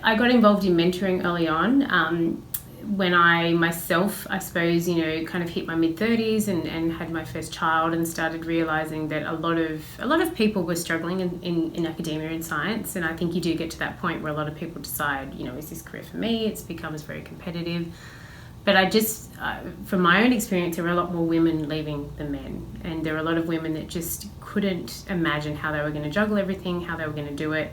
I got involved in mentoring early on. When I myself, I suppose, kind of hit my mid-30s and had my first child and started realising that a lot of people were struggling in academia and science. And I think you do get to that point where a lot of people decide, is this career for me? It becomes very competitive. But I just, from my own experience, there were a lot more women leaving than men. And there were a lot of women that just couldn't imagine how they were going to juggle everything, how they were going to do it.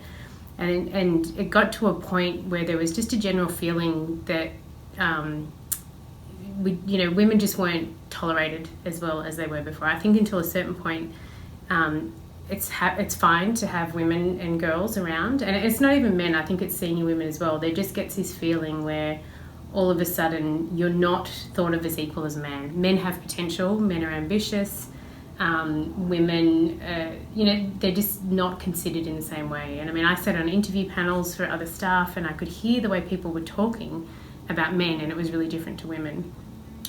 And it got to a point where there was just a general feeling that women just weren't tolerated as well as they were before. I think until a certain point, it's fine to have women and girls around, and it's not even men. I think it's senior women as well. There just gets this feeling where all of a sudden you're not thought of as equal as a man. Men have potential. Men are ambitious. Women, they're just not considered in the same way. And I mean, I sat on interview panels for other staff, and I could hear the way people were talking about men, and it was really different to women.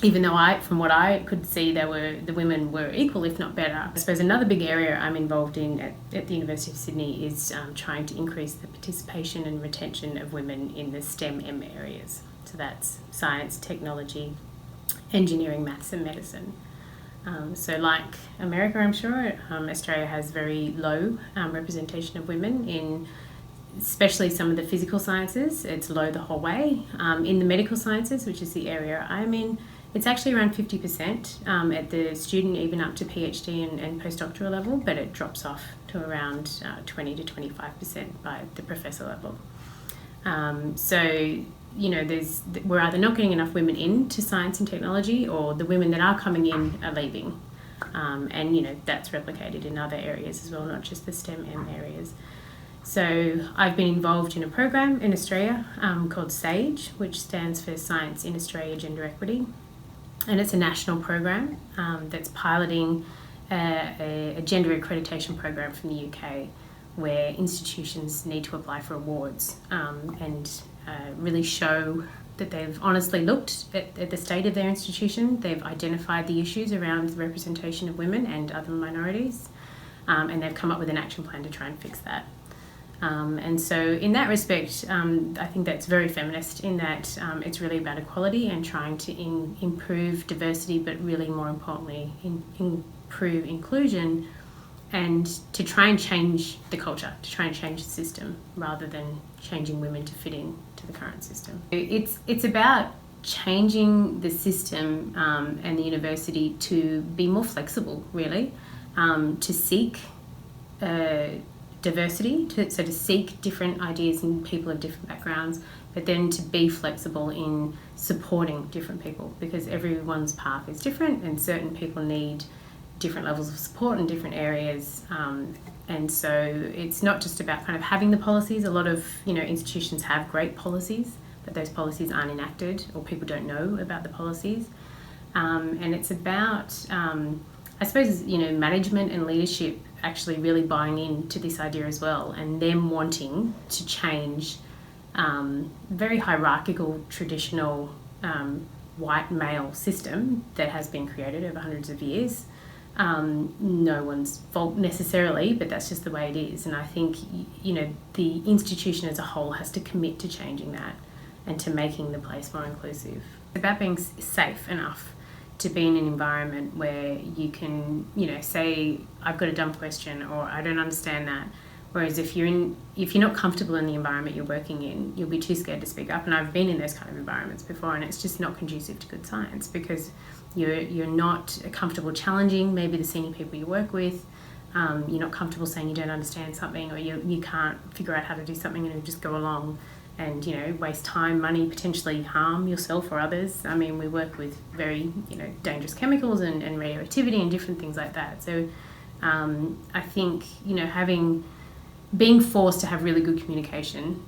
Even though from what I could see, the women were equal, if not better. I suppose another big area I'm involved in at the University of Sydney is trying to increase the participation and retention of women in the STEM areas. So that's science, technology, engineering, maths and medicine. So like America, I'm sure, Australia has very low representation of women in especially some of the physical sciences. It's low the whole way. In the medical sciences, which is the area I'm in, it's actually around 50% at the student, even up to PhD and postdoctoral level, but it drops off to around 20 to 25% by the professor level. We're either not getting enough women into science and technology, or the women that are coming in are leaving. And that's replicated in other areas as well, not just the STEM areas. So I've been involved in a program in Australia called SAGE, which stands for Science in Australia Gender Equity. And it's a national program that's piloting a gender accreditation program from the UK, where institutions need to apply for awards and really show that they've honestly looked at the state of their institution. They've identified the issues around the representation of women and other minorities, and they've come up with an action plan to try and fix that. And so in that respect, I think that's very feminist in that it's really about equality and trying to improve diversity, but really more importantly, improve inclusion, and to try and change the culture, to try and change the system rather than changing women to fit in to the current system. It's about changing the system and the university to be more flexible, really, to seek diversity, to seek different ideas in people of different backgrounds, but then to be flexible in supporting different people, because everyone's path is different and certain people need different levels of support in different areas. And so it's not just about kind of having the policies. A lot of institutions have great policies, but those policies aren't enacted, or people don't know about the policies. And it's about, I suppose, management and leadership actually really buying into this idea as well, and them wanting to change very hierarchical, traditional white male system that has been created over hundreds of years. No one's fault necessarily, but that's just the way it is. And I think the institution as a whole has to commit to changing that and to making the place more inclusive. It's about being safe enough to be in an environment where you can, say, I've got a dumb question, or I don't understand that. Whereas if you're not comfortable in the environment you're working in, you'll be too scared to speak up. And I've been in those kind of environments before, and it's just not conducive to good science, because you're not comfortable challenging maybe the senior people you work with. You're not comfortable saying you don't understand something, or you can't figure out how to do something, and you just go along and waste time, money, potentially harm yourself or others. I mean, we work with very dangerous chemicals and radioactivity and different things like that. So I think being forced to have really good communication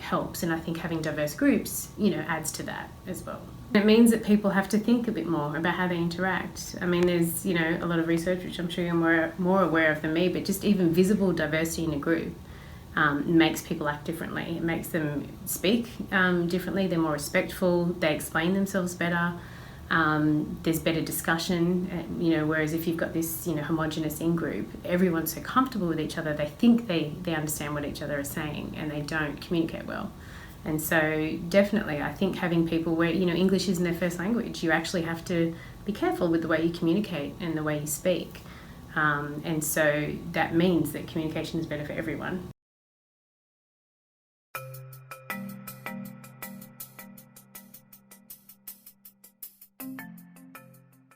helps, and I think having diverse groups adds to that as well. It means that people have to think a bit more about how they interact. I mean, there's a lot of research, which I'm sure you're more aware of than me, but just even visible diversity in a group makes people act differently. It makes them speak differently. They're more respectful. They explain themselves better. There's better discussion. Whereas if you've got this homogenous in-group, everyone's so comfortable with each other, they think they understand what each other is saying, and they don't communicate well. And so definitely, I think having people where, English isn't their first language, you actually have to be careful with the way you communicate and the way you speak. And so that means that communication is better for everyone.